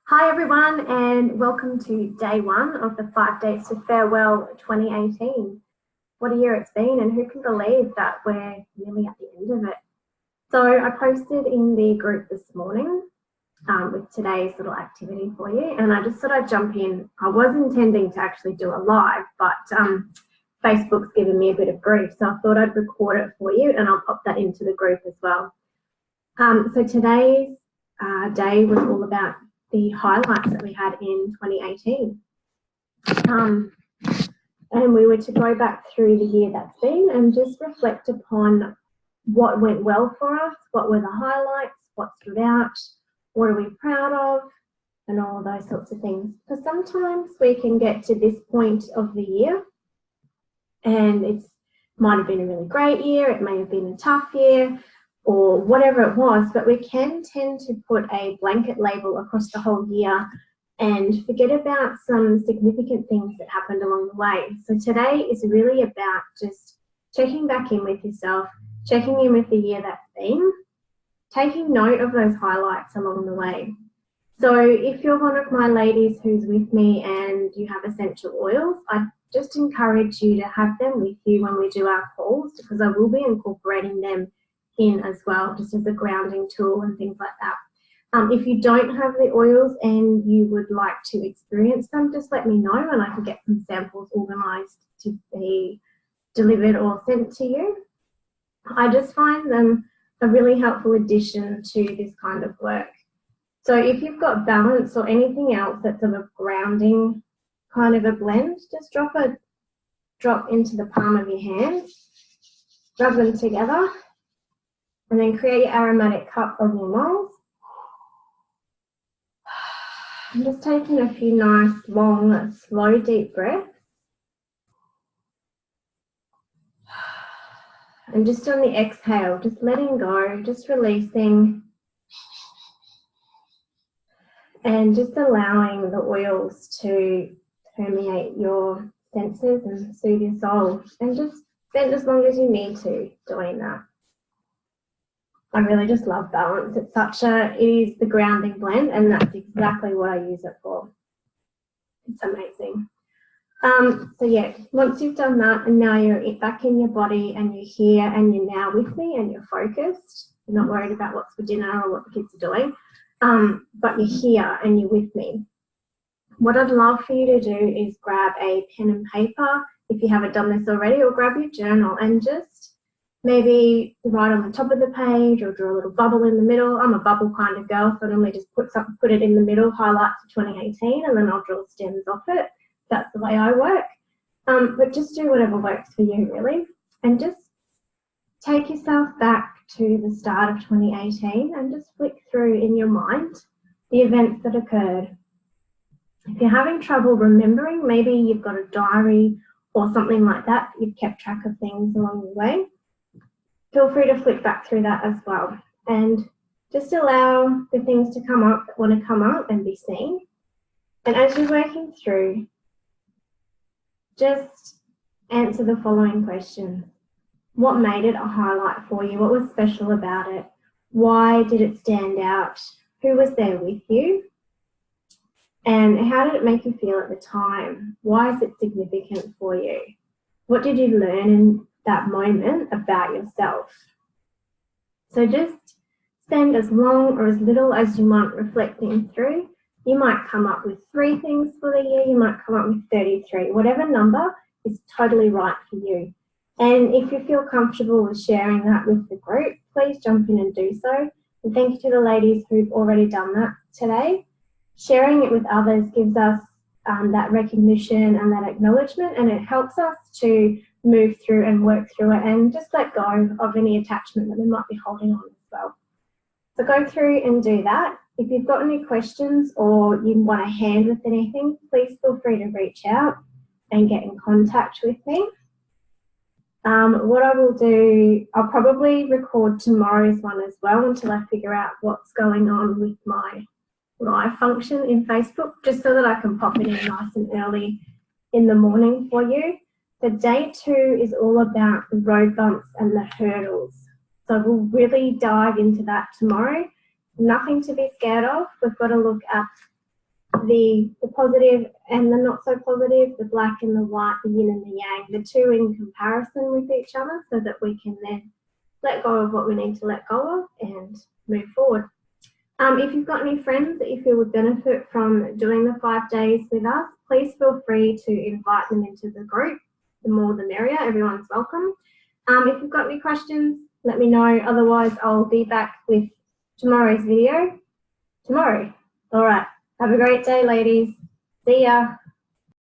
Hi everyone, and welcome to day one of the 5 Days to Farewell 2018. What a year it's been, and who can believe that we're nearly at the end of it. So I posted in the group this morning with today's little activity for you, and I just thought I'd jump in. I was intending to actually do a live, but Facebook's given me a bit of grief, so I thought I'd record it for you and I'll pop that into the group as well. So today's day was all about the highlights that we had in 2018. And we were to go back through the year that's been and just reflect upon what went well for us, what were the highlights, what stood out, what are we proud of, and all of those sorts of things. Because sometimes we can get to this point of the year and it might have been a really great year, it may have been a tough year, or whatever it was, but we can tend to put a blanket label across the whole year and forget about some significant things that happened along the way. So today is really about just checking back in with yourself, checking in with the year that's been, taking note of those highlights along the way. So if you're one of my ladies who's with me and you have essential oils, I just encourage you to have them with you when we do our calls, because I will be incorporating them in as well, just as a grounding tool and things like that. If you don't have the oils and you would like to experience them, just let me know and I can get some samples organised to be delivered or sent to you. I just find them a really helpful addition to this kind of work. So if you've got balance or anything else that's of a grounding kind of a blend, just drop into the palm of your hands, rub them together, and then create your aromatic cup on your nose. I'm just taking a few nice, long, slow, deep breaths. And just on the exhale, just letting go, just releasing. And just allowing the oils to permeate your senses and soothe your soul. And just spend as long as you need to doing that. I really just love balance. It is the grounding blend, and that's exactly what I use it for. It's amazing. So yeah, once you've done that and now you're back in your body and you're here and you're now with me and you're focused, you're not worried about what's for dinner or what the kids are doing, but you're here and you're with me. What I'd love for you to do is grab a pen and paper if you haven't done this already, or grab your journal and just maybe write on the top of the page or draw a little bubble in the middle. I'm a bubble kind of girl, so I normally just put it in the middle, highlights of 2018, and then I'll draw stems off it. That's the way I work. But just do whatever works for you, really. And just take yourself back to the start of 2018 and just flick through in your mind the events that occurred. If you're having trouble remembering, maybe you've got a diary or something like that, you've kept track of things along the way. Feel free to flick back through that as well. And just allow the things to come up that want to come up and be seen. And as you're working through, just answer the following questions. What made it a highlight for you? What was special about it? Why did it stand out? Who was there with you? And how did it make you feel at the time? Why is it significant for you? What did you learn in that moment about yourself? So just spend as long or as little as you want reflecting through. You might come up with 3 things for the year, you might come up with 33. Whatever number is totally right for you. And if you feel comfortable with sharing that with the group, please jump in and do so. And thank you to the ladies who've already done that today. Sharing it with others gives us that recognition and that acknowledgement, and it helps us to move through and work through it and just let go of any attachment that we might be holding on as well. So go through and do that. If you've got any questions or you want a hand with anything, please feel free to reach out and get in contact with me. What I will do, I'll probably record tomorrow's one as well until I figure out what's going on with my live function in Facebook, just so that I can pop it in nice and early in the morning for you. So day 2 is all about the road bumps and the hurdles. So we'll really dive into that tomorrow. Nothing to be scared of. We've got to look at the positive and the not so positive, the black and the white, the yin and the yang, the two in comparison with each other, so that we can then let go of what we need to let go of and move forward. If you've got any friends that you feel would benefit from doing the 5 days with us, please feel free to invite them into the group. The more the merrier, everyone's welcome. If you've got any questions, let me know. Otherwise, I'll be back with tomorrow's video tomorrow. All right. Have a great day, ladies. See ya.